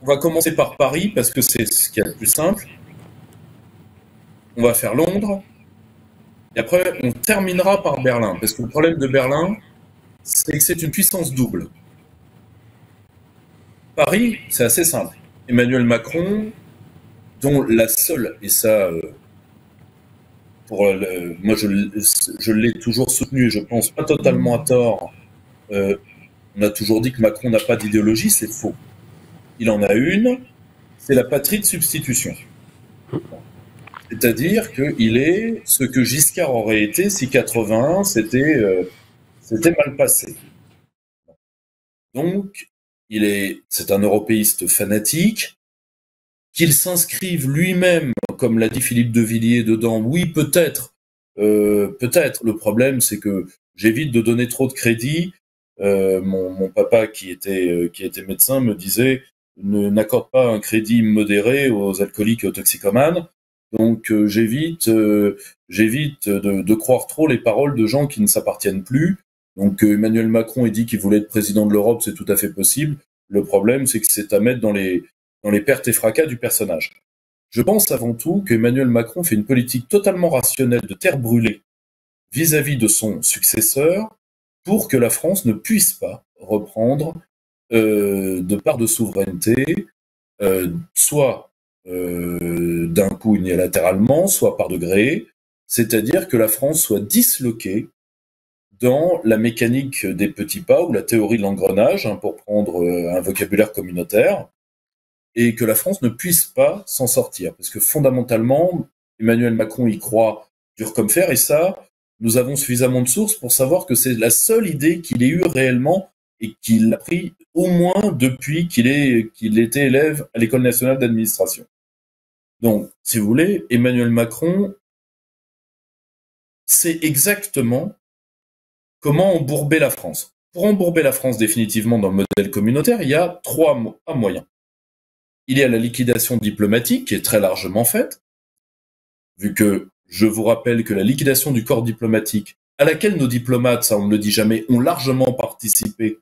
On va commencer par Paris, parce que c'est ce qu'il y a de plus simple. On va faire Londres. Et après, on terminera par Berlin. Parce que le problème de Berlin, c'est que c'est une puissance double. Paris, c'est assez simple. Emmanuel Macron, dont la seule, et ça, moi je l'ai toujours soutenu, et je pense pas totalement à tort, on a toujours dit que Macron n'a pas d'idéologie, c'est faux. Il en a une, c'est la patrie de substitution. C'est-à-dire qu'il est ce que Giscard aurait été si 81 c'était mal passé. Donc, c'est un européiste fanatique, qu'il s'inscrive lui-même, comme l'a dit Philippe de Villiers dedans, oui, peut-être. Peut-être. Le problème, c'est que j'évite de donner trop de crédit. Mon papa, qui était médecin, me disait n'accorde pas un crédit immodéré aux alcooliques et aux toxicomanes. Donc j'évite de croire trop les paroles de gens qui ne s'appartiennent plus. Donc Emmanuel Macron, il dit qu'il voulait être président de l'Europe, c'est tout à fait possible. Le problème, c'est que c'est à mettre dans les pertes et fracas du personnage. Je pense avant tout qu'Emmanuel Macron fait une politique totalement rationnelle de terre brûlée vis-à-vis de son successeur pour que la France ne puisse pas reprendre de part de souveraineté, soit d'un coup unilatéralement, soit par degrés, c'est-à-dire que la France soit disloquée dans la mécanique des petits pas ou la théorie de l'engrenage, pour prendre un vocabulaire communautaire, et que la France ne puisse pas s'en sortir. Parce que fondamentalement, Emmanuel Macron y croit dur comme fer, et ça, nous avons suffisamment de sources pour savoir que c'est la seule idée qu'il ait eue réellement et qu'il a pris au moins depuis qu'il était élève à l'École nationale d'administration. Donc, si vous voulez, Emmanuel Macron sait exactement comment embourber la France. Pour embourber la France définitivement dans le modèle communautaire, il y a trois moyens. Il y a la liquidation diplomatique, qui est très largement faite, vu que je vous rappelle que la liquidation du corps diplomatique, à laquelle nos diplomates, ça on ne le dit jamais, ont largement participé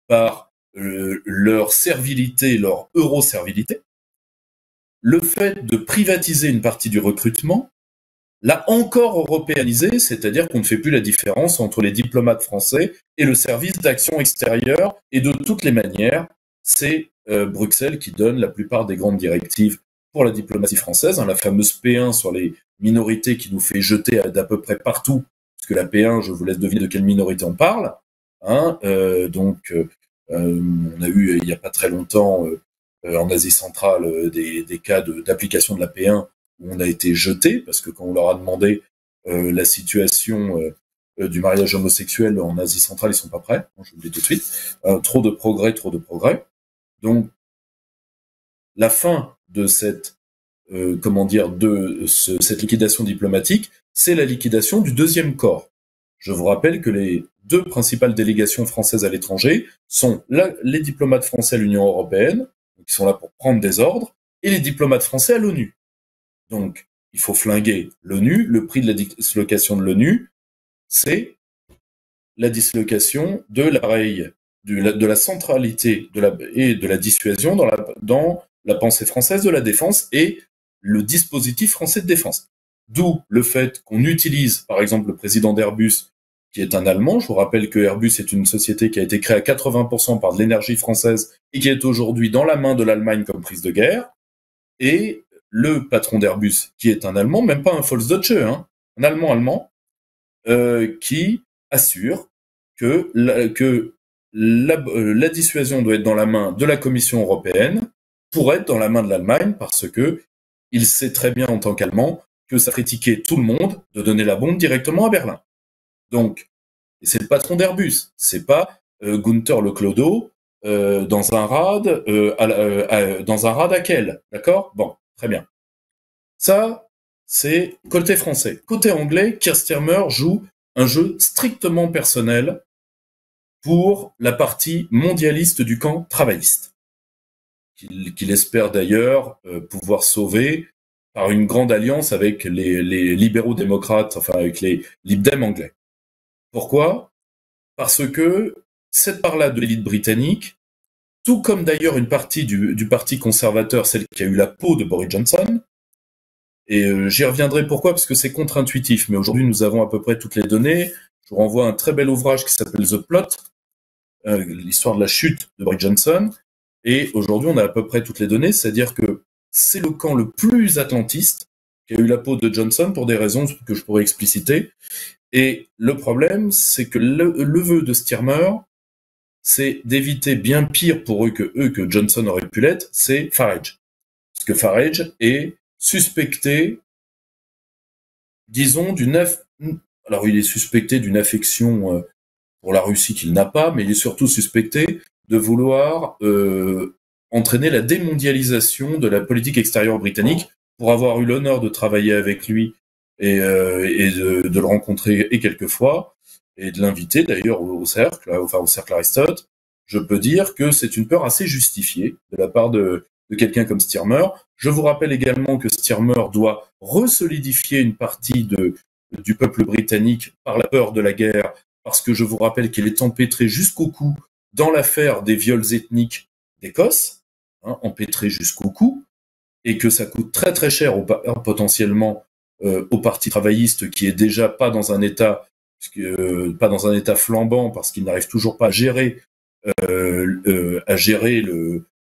par leur servilité, leur euro-servilité, le fait de privatiser une partie du recrutement l'a encore européanisé, c'est-à-dire qu'on ne fait plus la différence entre les diplomates français et le service d'action extérieure, et de toutes les manières, c'est Bruxelles qui donne la plupart des grandes directives pour la diplomatie française, la fameuse P1 sur les minorités qui nous fait jeter d'à peu près partout, parce que la P1, je vous laisse deviner de quelle minorité on parle. Donc, on a eu, il n'y a pas très longtemps, en Asie centrale, des cas d'application de la P1 où on a été jeté, parce que quand on leur a demandé la situation du mariage homosexuel en Asie centrale, ils sont pas prêts, je vous le dis tout de suite. Trop de progrès. Donc, la fin de cette cette liquidation diplomatique, c'est la liquidation du deuxième corps. Je vous rappelle que les deux principales délégations françaises à l'étranger sont les diplomates français à l'Union européenne, qui sont là pour prendre des ordres, et les diplomates français à l'ONU. Donc, il faut flinguer l'ONU. Le prix de la dislocation de l'ONU, c'est la dislocation de l'appareil, de la centralité et de la dissuasion dans la pensée française de la défense et le dispositif français de défense. D'où le fait qu'on utilise, par exemple, le président d'Airbus, qui est un Allemand. Je vous rappelle que Airbus est une société qui a été créée à 80% par de l'énergie française et qui est aujourd'hui dans la main de l'Allemagne comme prise de guerre. Et le patron d'Airbus, qui est un Allemand, même pas un Volksdeutsche, un Allemand, qui assure que la dissuasion doit être dans la main de la Commission européenne pour être dans la main de l'Allemagne, parce que il sait très bien en tant qu'Allemand que ça critiquait tout le monde de donner la bombe directement à Berlin. Donc, c'est le patron d'Airbus, c'est pas Gunther Leclodo dans un rad à Kiel, d'accord? Bon, très bien. Ça, c'est côté français. Côté anglais, Keir Starmer joue un jeu strictement personnel pour la partie mondialiste du camp travailliste, qu'il espère d'ailleurs pouvoir sauver par une grande alliance avec les libéraux démocrates, enfin avec les Lib Dem anglais. Pourquoi ? Parce que cette part-là de l'élite britannique tout comme d'ailleurs une partie du parti conservateur, celle qui a eu la peau de Boris Johnson. Et j'y reviendrai pourquoi, parce que c'est contre-intuitif, mais aujourd'hui nous avons à peu près toutes les données. Je vous renvoie à un très bel ouvrage qui s'appelle The Plot, l'histoire de la chute de Boris Johnson. Et aujourd'hui on a à peu près toutes les données, c'est-à-dire que c'est le camp le plus atlantiste qui a eu la peau de Johnson pour des raisons que je pourrais expliciter. Et le problème, c'est que le vœu de Stirmer, c'est d'éviter bien pire pour eux que Johnson aurait pu l'être, c'est Farage. Parce que Farage est suspecté, disons, alors il est suspecté d'une affection pour la Russie qu'il n'a pas, mais il est surtout suspecté de vouloir entraîner la démondialisation de la politique extérieure britannique. Pour avoir eu l'honneur de travailler avec lui et de le rencontrer quelques fois, et de l'inviter d'ailleurs au cercle Aristote, je peux dire que c'est une peur assez justifiée de la part de quelqu'un comme Stirmer. Je vous rappelle également que Stirmer doit resolidifier une partie du peuple britannique par la peur de la guerre, parce que je vous rappelle qu'il est empêtré jusqu'au cou dans l'affaire des viols ethniques d'Écosse, empêtré jusqu'au cou, et que ça coûte très très cher potentiellement au Parti travailliste, qui est déjà pas dans un état flambant, parce qu'il n'arrive toujours pas à gérer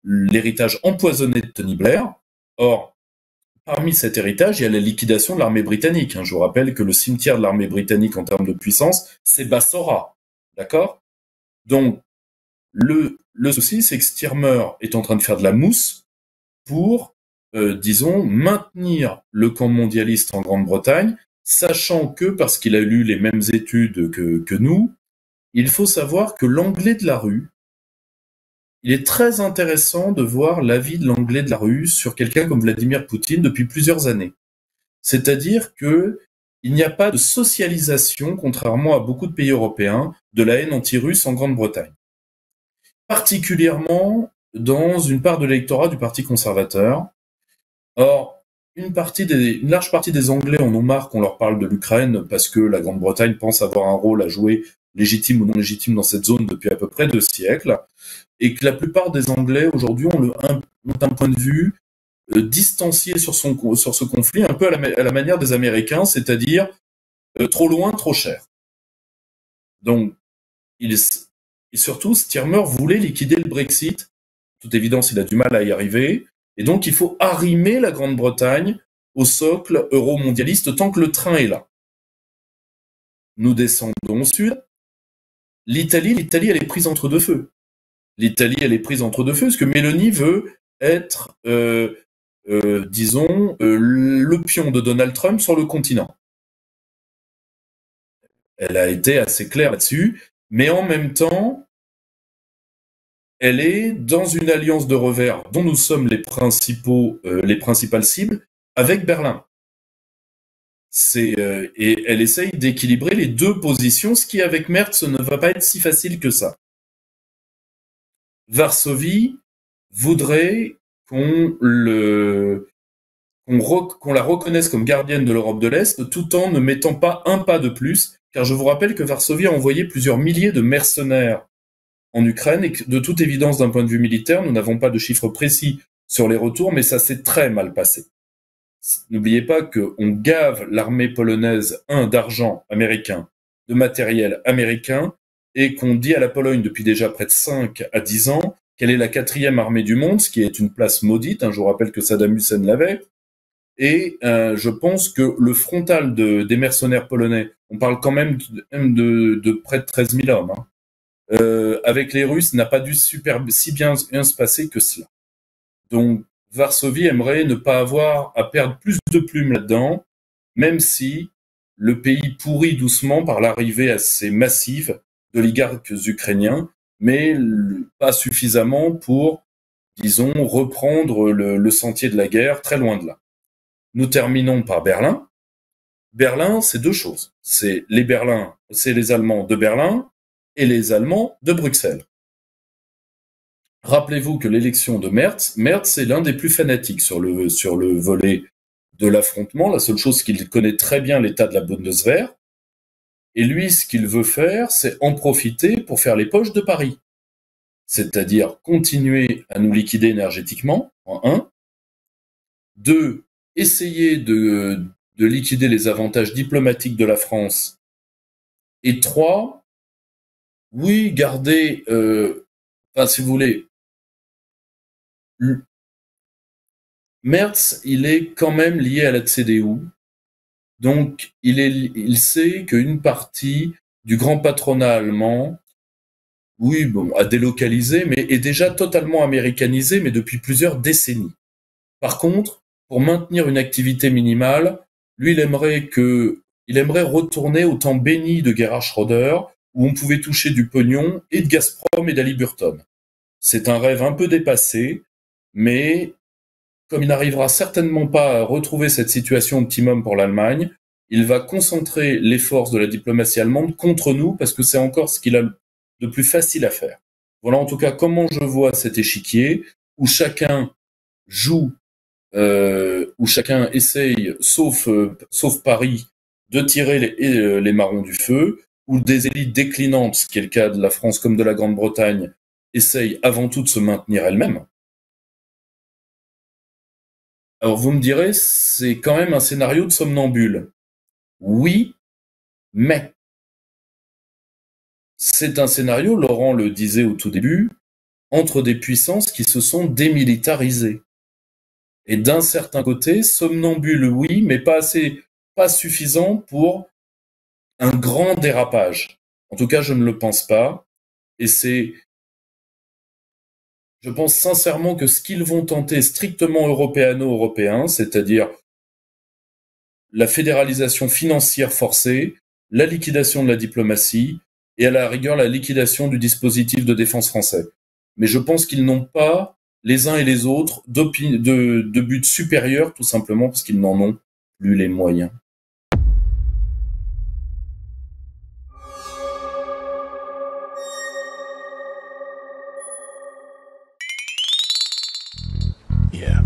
l'héritage empoisonné de Tony Blair. Or, parmi cet héritage, il y a la liquidation de l'armée britannique. Je vous rappelle que le cimetière de l'armée britannique en termes de puissance, c'est Bassora. D'accord? Donc, le souci, c'est que Stirmer est en train de faire de la mousse pour disons, maintenir le camp mondialiste en Grande-Bretagne, sachant que, parce qu'il a lu les mêmes études que nous, il faut savoir que l'anglais de la rue, il est très intéressant de voir l'avis de l'anglais de la rue sur quelqu'un comme Vladimir Poutine depuis plusieurs années. C'est-à-dire que il n'y a pas de socialisation, contrairement à beaucoup de pays européens, de la haine anti-russe en Grande-Bretagne. Particulièrement dans une part de l'électorat du Parti conservateur. Or, une large partie des Anglais en ont marre qu'on leur parle de l'Ukraine parce que la Grande-Bretagne pense avoir un rôle à jouer, légitime ou non légitime, dans cette zone depuis à peu près 2 siècles, et que la plupart des Anglais aujourd'hui ont un point de vue distancié sur ce conflit, un peu à la manière des Américains, c'est-à-dire trop loin, trop cher. Donc, et surtout, Stirmer voulait liquider le Brexit. De toute évidence, il a du mal à y arriver. Et donc, il faut arrimer la Grande-Bretagne au socle euro-mondialiste tant que le train est là. Nous descendons au sud. L'Italie, elle est prise entre deux feux. L'Italie, elle est prise entre deux feux parce que Mélanie veut être, disons, le pion de Donald Trump sur le continent. Elle a été assez claire là-dessus, mais en même temps, elle est dans une alliance de revers dont nous sommes les principales cibles avec Berlin. Et elle essaye d'équilibrer les deux positions, ce qui avec Merz ne va pas être si facile que ça. Varsovie voudrait qu'on la reconnaisse comme gardienne de l'Europe de l'Est, tout en ne mettant pas un pas de plus, car je vous rappelle que Varsovie a envoyé plusieurs milliers de mercenaires en Ukraine, et que, de toute évidence, d'un point de vue militaire, nous n'avons pas de chiffres précis sur les retours, mais ça s'est très mal passé. N'oubliez pas qu'on gave l'armée polonaise, d'argent américain, de matériel américain, et qu'on dit à la Pologne depuis déjà près de 5 à 10 ans qu'elle est la 4e armée du monde, ce qui est une place maudite. Je vous rappelle que Saddam Hussein l'avait. Et je pense que le frontal des mercenaires polonais, on parle quand même de près de 13 000 hommes, avec les Russes, n'a pas dû si bien se passer que cela. Donc, Varsovie aimerait ne pas avoir à perdre plus de plumes là-dedans, même si le pays pourrit doucement par l'arrivée assez massive d'oligarques ukrainiens, mais pas suffisamment pour, disons, reprendre le sentier de la guerre, très loin de là. Nous terminons par Berlin. Berlin, c'est deux choses. C'est les Allemands de Berlin et les Allemands de Bruxelles. Rappelez-vous que l'élection de Merz est l'un des plus fanatiques sur le volet de l'affrontement. La seule chose, c'est qu'il connaît très bien l'état de la Bundeswehr. Et lui, ce qu'il veut faire, c'est en profiter pour faire les poches de Paris. c'est-à-dire continuer à nous liquider énergétiquement, en un. Deux, essayer de liquider les avantages diplomatiques de la France. Et trois, oui, garder, enfin, si vous voulez, Merz, il est quand même lié à la CDU. Donc, il sait qu'une partie du grand patronat allemand, oui, bon, a délocalisé, mais est déjà totalement américanisé, mais depuis plusieurs décennies. Par contre, pour maintenir une activité minimale, lui, il aimerait retourner au temps béni de Gerhard Schröder, où on pouvait toucher du pognon et de Gazprom et d'Haliburton. C'est un rêve un peu dépassé, mais comme il n'arrivera certainement pas à retrouver cette situation optimum pour l'Allemagne, il va concentrer les forces de la diplomatie allemande contre nous parce que c'est encore ce qu'il a de plus facile à faire. Voilà en tout cas comment je vois cet échiquier où chacun joue, où chacun essaye, sauf Paris, de tirer les marrons du feu, où des élites déclinantes, ce qui est le cas de la France comme de la Grande-Bretagne, essayent avant tout de se maintenir elles-mêmes. Alors vous me direz, c'est quand même un scénario de somnambule. Oui, mais c'est un scénario, Laurent le disait au tout début, entre des puissances qui se sont démilitarisées. Et d'un certain côté, somnambule, oui, mais pas suffisant pour un grand dérapage. En tout cas, je ne le pense pas. Et je pense sincèrement que ce qu'ils vont tenter strictement européano-européen, c'est-à-dire la fédéralisation financière forcée, la liquidation de la diplomatie et à la rigueur la liquidation du dispositif de défense français. Mais je pense qu'ils n'ont pas, les uns et les autres, de but supérieur, tout simplement parce qu'ils n'en ont plus les moyens. Yeah.